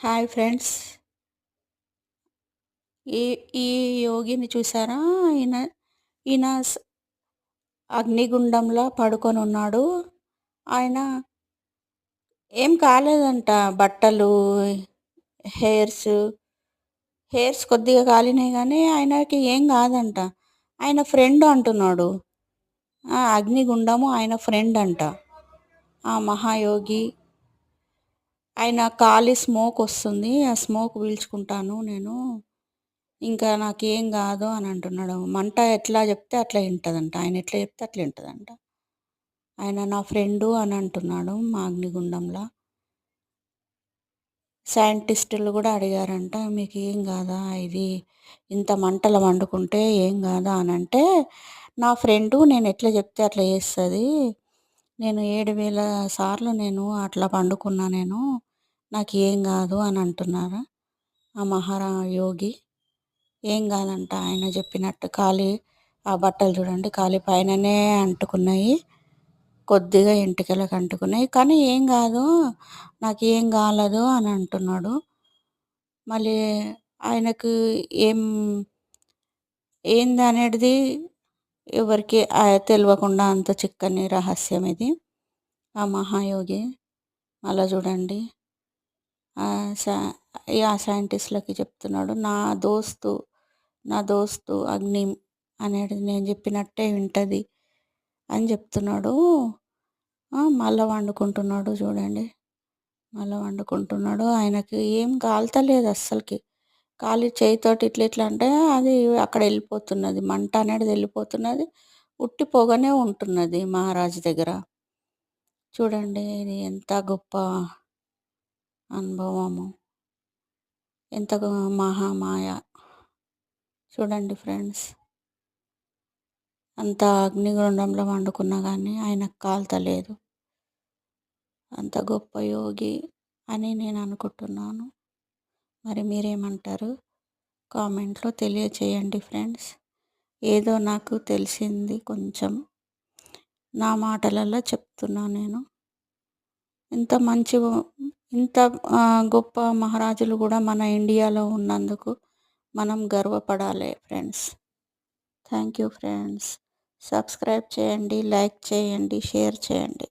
Hi friends. ఈ ఈ యోగిని చూసారా? ఈయన ఈయన అగ్నిగుండంలో పడుకొనున్నాడు. ఆయన ఏం కాలేదంట. బట్టలు, హెయిర్స్, హెయిర్స్ కొద్దిగా కాలినాయి గానీ ఆయనకి ఏం కాదంట. ఆయన ఫ్రెండ్ అంటున్నాడు. అగ్నిగుండము ఆయన ఫ్రెండ్ అంట. ఆ మహాయోగి. ఆయన కాలి స్మోక్ వస్తుంది. ఆ స్మోక్ పీల్చుకుంటాను నేను. ఇంకా నాకేం కాదు అని అంటున్నాడు. మంట ఎట్లా చెప్తే అట్లా వింటదంట. ఆయన ఎట్లా చెప్తే అట్లా వింటదంట. ఆయన నా ఫ్రెండు అని అంటున్నాడు మా అగ్నిగుండంలో. సైంటిస్టులు కూడా అడిగారంట, మీకు ఏం కాదా ఇది, ఇంత మంటలు వండుకుంటే ఏం కాదా అని అంటే, నా ఫ్రెండు నేను ఎట్లా చెప్తే అట్లా చేస్తుంది. నేను 7,000 సార్లు నేను అట్లా పండుకున్నా, నాకు ఏం కాదు అని అంటున్నారు ఆ యోగి. ఏం కాదంట ఆయన చెప్పినట్టు. ఆ బట్టలు చూడండి, కాలి పైననే అంటుకున్నాయి, కొద్దిగా ఎంటికలకు అంటుకున్నాయి, కానీ ఏం కాదు, నాకు ఏం కాలేదు అని అంటున్నాడు. మళ్ళీ ఆయనకు ఏం ఏంది అనేది ఎవరికి తెలియకుండా అంత చిక్కని రహస్యం ఇది. ఆ మహాయోగి అలా చూడండి. ఆ సైంటిస్టులకి చెప్తున్నాడు, నా దోస్తు అగ్ని అనేది నేను చెప్పినట్టే వింటది అని చెప్తున్నాడు. మళ్ళా వండుకుంటున్నాడు చూడండి. మళ్ళా వండుకుంటున్నాడు. ఆయనకి ఏం కాలుతలేదు అస్సలకి. కాలి చేయితోటి ఇట్లా ఇట్లా అంటే అది అక్కడ వెళ్ళిపోతున్నది, మంట అనేది వెళ్ళిపోతున్నది, ఉట్టి పొగనే ఉంటున్నది మహారాజు దగ్గర. చూడండి ఇది ఎంత గొప్ప అనుభవము, ఎంత మహామాయ. చూడండి ఫ్రెండ్స్, అంత అగ్నిగుండంలో వండుకున్నా కానీ ఆయనకు కాలుతలేదు. అంత గొప్ప యోగి అని నేను అనుకుంటున్నాను. మరి మీరేమంటారు? కామెంట్లో తెలియచేయండి ఫ్రెండ్స్. ఏదో నాకు తెలిసింది కొంచెం నా మాటలలో చెప్తున్నా నేను. ఇంత మంచి ఇంత గొప్ప మహారాజులు కూడా మన ఇండియాలో ఉన్నందుకు మనం గర్వపడాలి friends. Thank you friends. Subscribe చేయండి, లైక్ చేయండి, షేర్ చేయండి.